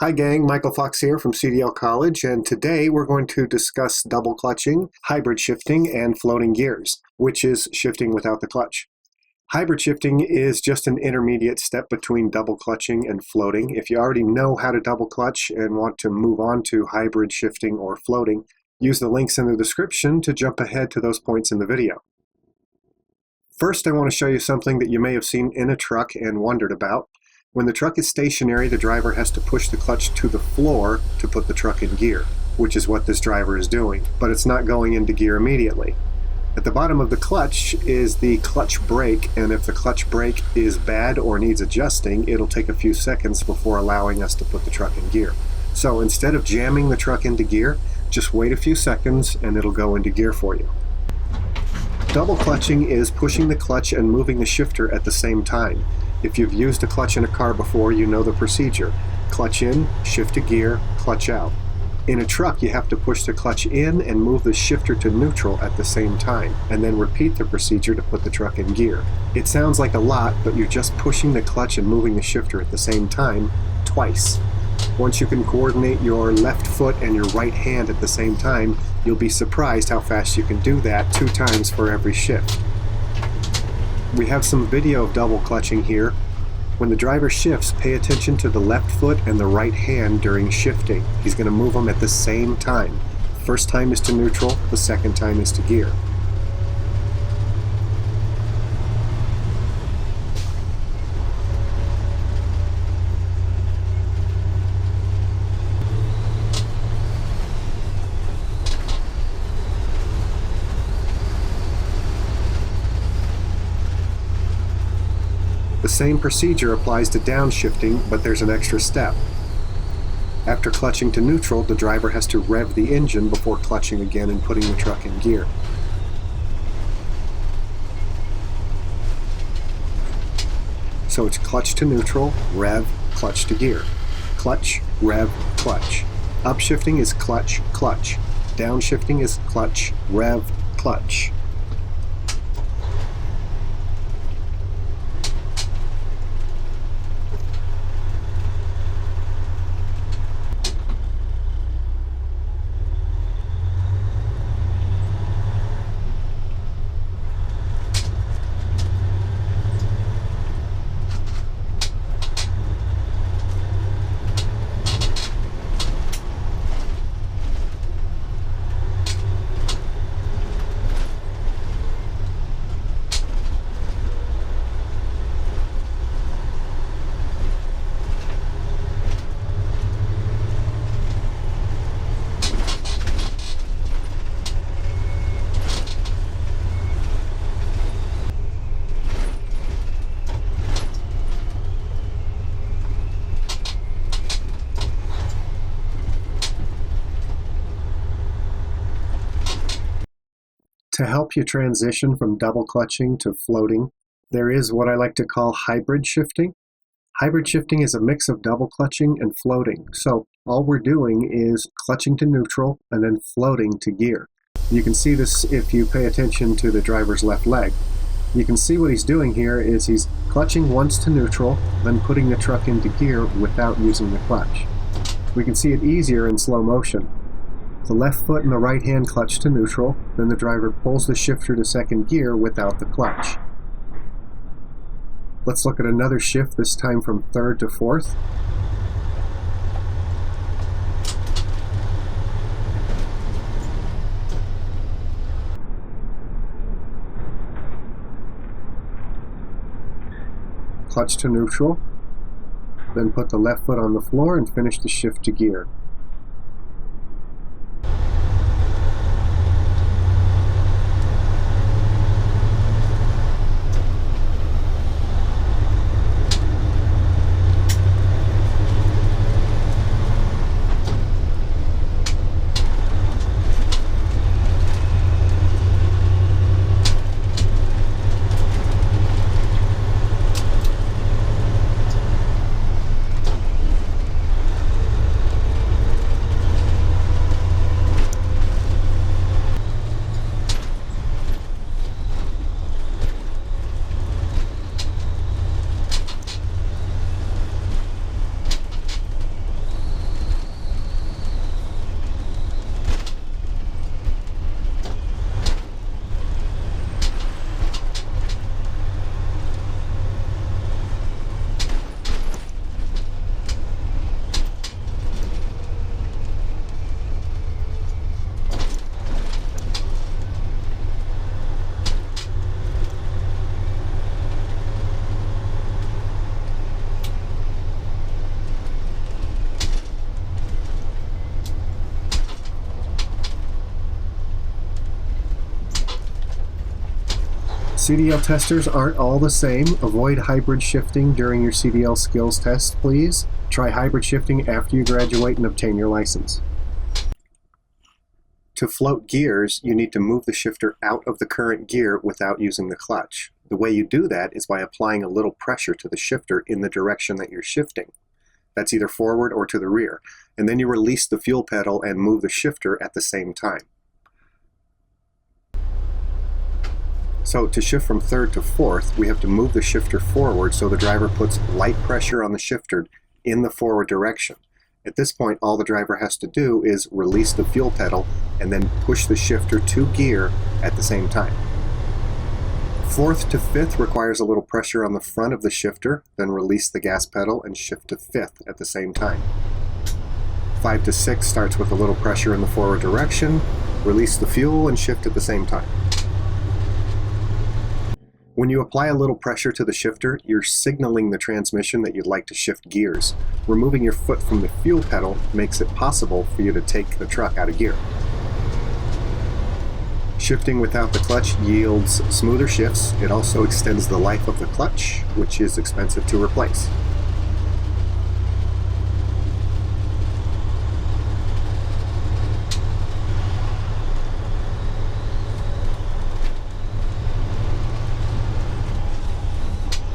Hi gang, Michael Fox here from CDL College, and today we're going to discuss double clutching, hybrid shifting, and floating gears, which is shifting without the clutch. Hybrid shifting is just an intermediate step between double clutching and floating. If you already know how to double clutch and want to move on to hybrid shifting or floating, use the links in the description to jump ahead to those points in the video. First, I want to show you something that you may have seen in a truck and wondered about. When the truck is stationary, the driver has to push the clutch to the floor to put the truck in gear, which is what this driver is doing, but it's not going into gear immediately. At the bottom of the clutch is the clutch brake, and if the clutch brake is bad or needs adjusting, it'll take a few seconds before allowing us to put the truck in gear. So instead of jamming the truck into gear, just wait a few seconds and it'll go into gear for you. Double clutching is pushing the clutch and moving the shifter at the same time. If you've used a clutch in a car before, you know the procedure. Clutch in, shift to gear, clutch out. In a truck, you have to push the clutch in and move the shifter to neutral at the same time, and then repeat the procedure to put the truck in gear. It sounds like a lot, but you're just pushing the clutch and moving the shifter at the same time, twice. Once you can coordinate your left foot and your right hand at the same time, you'll be surprised how fast you can do that 2 times for every shift. We have some video of double clutching here. When the driver shifts, pay attention to the left foot and the right hand during shifting. He's going to move them at the same time. The first time is to neutral, the second time is to gear. The same procedure applies to downshifting, but there's an extra step. After clutching to neutral, the driver has to rev the engine before clutching again and putting the truck in gear. So it's clutch to neutral, rev, clutch to gear. Clutch, rev, clutch. Upshifting is clutch, clutch. Downshifting is clutch, rev, clutch. To help you transition from double clutching to floating, there is what I like to call hybrid shifting. Hybrid shifting is a mix of double clutching and floating. So all we're doing is clutching to neutral and then floating to gear. You can see this if you pay attention to the driver's left leg. You can see what he's doing here is he's clutching once to neutral, then putting the truck into gear without using the clutch. We can see it easier in slow motion. The left foot and the right hand clutch to neutral, then the driver pulls the shifter to second gear without the clutch. Let's look at another shift, this time from third to fourth. Clutch to neutral, then put the left foot on the floor and finish the shift to gear. CDL testers aren't all the same. Avoid hybrid shifting during your CDL skills test, please. Try hybrid shifting after you graduate and obtain your license. To float gears, you need to move the shifter out of the current gear without using the clutch. The way you do that is by applying a little pressure to the shifter in the direction that you're shifting. That's either forward or to the rear. And then you release the fuel pedal and move the shifter at the same time. So to shift from third to fourth, we have to move the shifter forward so the driver puts light pressure on the shifter in the forward direction. At this point, all the driver has to do is release the fuel pedal and then push the shifter to gear at the same time. Fourth to fifth requires a little pressure on the front of the shifter, then release the gas pedal and shift to fifth at the same time. 5 to 6 starts with a little pressure in the forward direction, release the fuel and shift at the same time. When you apply a little pressure to the shifter, you're signaling the transmission that you'd like to shift gears. Removing your foot from the fuel pedal makes it possible for you to take the truck out of gear. Shifting without the clutch yields smoother shifts. It also extends the life of the clutch, which is expensive to replace.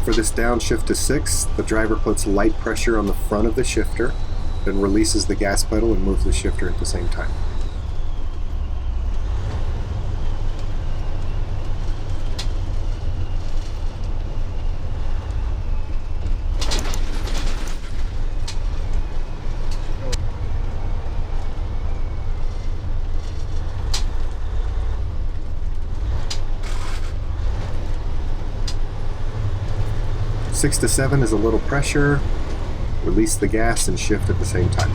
For this downshift to 6, the driver puts light pressure on the front of the shifter, then releases the gas pedal and moves the shifter at the same time. Six to 7 is a little pressure, release the gas and shift at the same time.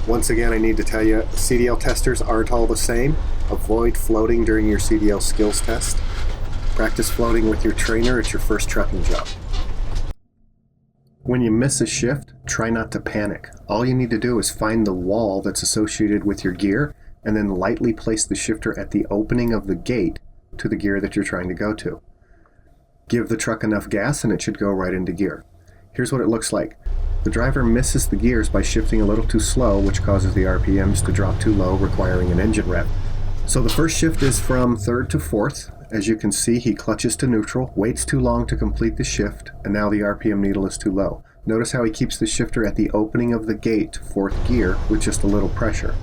Once again, I need to tell you, CDL testers aren't all the same. Avoid floating during your CDL skills test. Practice floating with your trainer at your first trucking job. When you miss a shift, try not to panic. All you need to do is find the wall that's associated with your gear and then lightly place the shifter at the opening of the gate to the gear that you're trying to go to. Give the truck enough gas and it should go right into gear. Here's what it looks like. The driver misses the gears by shifting a little too slow, which causes the RPMs to drop too low, requiring an engine rev. So the first shift is from third to fourth. As you can see, he clutches to neutral, waits too long to complete the shift, and now the RPM needle is too low. Notice how he keeps the shifter at the opening of the gate to fourth gear with just a little pressure.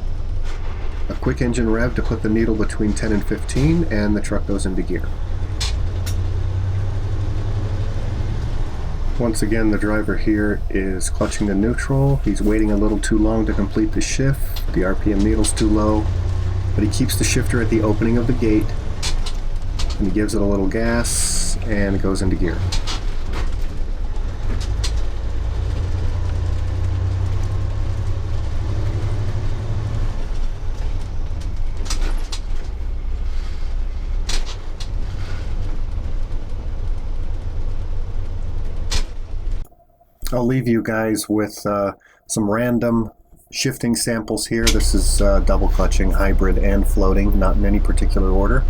A quick engine rev to put the needle between 10 and 15, and the truck goes into gear. Once again, the driver here is clutching to neutral. He's waiting a little too long to complete the shift. The RPM needle's too low. But he keeps the shifter at the opening of the gate, and he gives it a little gas, and it goes into gear. I'll leave you guys with some random shifting samples here. This is double clutching, hybrid, and floating, not in any particular order.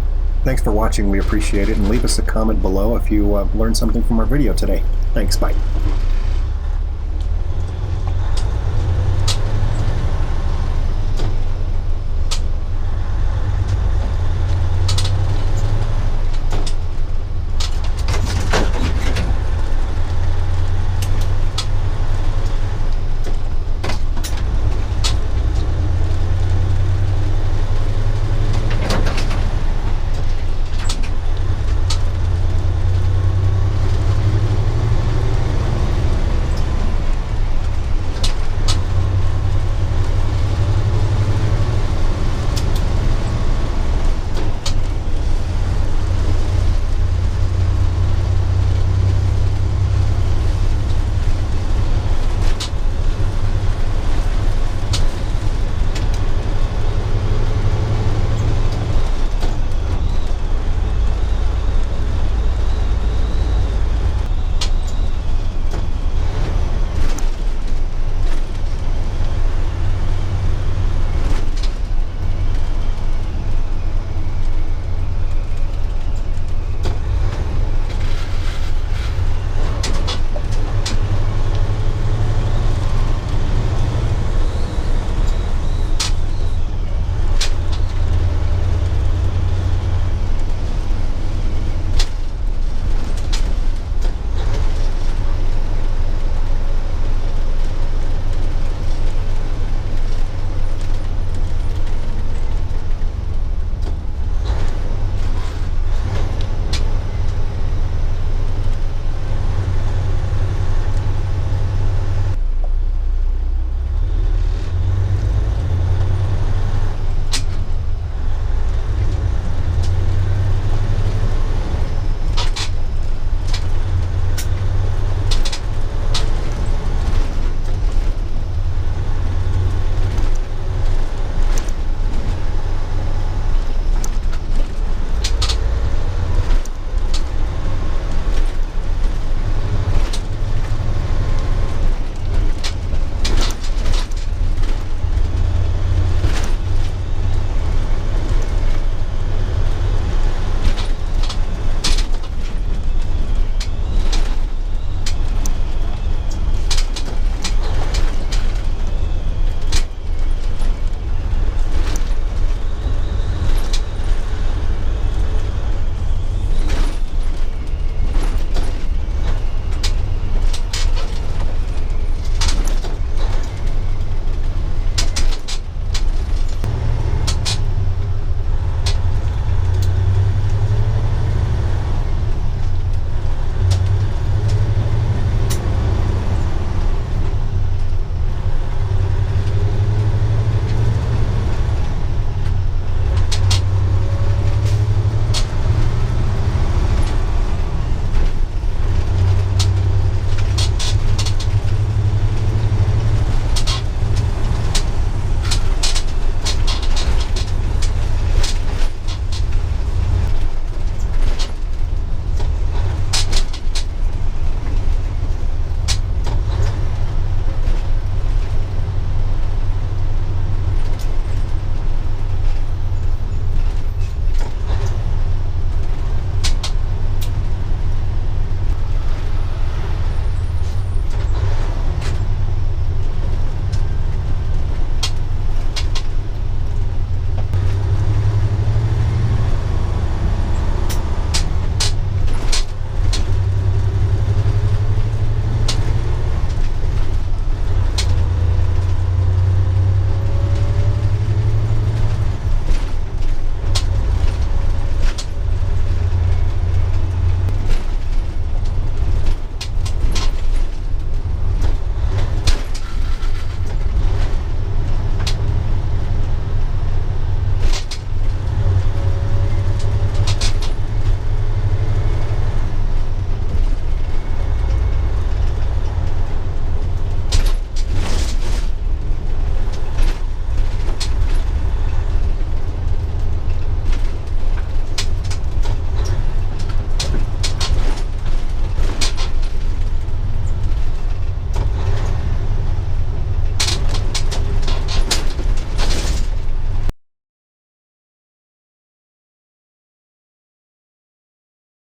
Thanks for watching, we appreciate it, and leave us a comment below if you learned something from our video today. Thanks, bye.